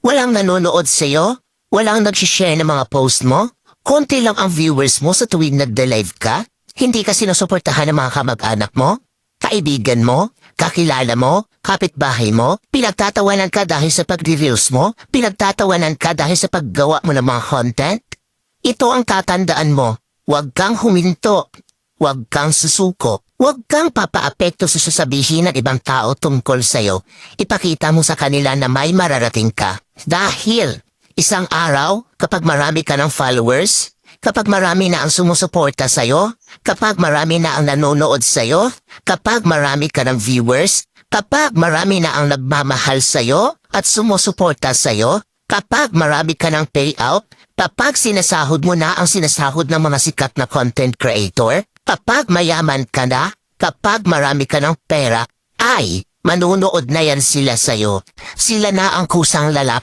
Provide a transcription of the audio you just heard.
Walang nanonood sa'yo? Walang nag-share ng mga post mo? Konti lang ang viewers mo sa tuwing nagde-live ka? Hindi ka sinusuportahan ng mga kamag-anak mo? Kaibigan mo? Kakilala mo? Kapitbahay mo? Pinagtatawanan ka dahil sa pagre-reels mo? Pinagtatawanan ka dahil sa paggawa mo ng mga content? Ito ang tatandaan mo. Huwag kang huminto. Huwag kang susuko. Huwag kang papaapekto sa sasabihin ng ibang tao tungkol sa'yo. Ipakita mo sa kanila na may mararating ka. Dahil isang araw, kapag marami ka ng followers, kapag marami na ang sumusuporta sa'yo, kapag marami na ang nanonood sa'yo, kapag marami ka ng viewers, kapag marami na ang nagmamahal sa'yo at sumusuporta sa'yo, kapag marami ka ng payout, kapag sinasahod mo na ang sinasahod ng mga sikat na content creator, kapag mayaman ka na, kapag marami ka ng pera, ay manunood na yan sila sa'yo. Sila na ang kusang lalap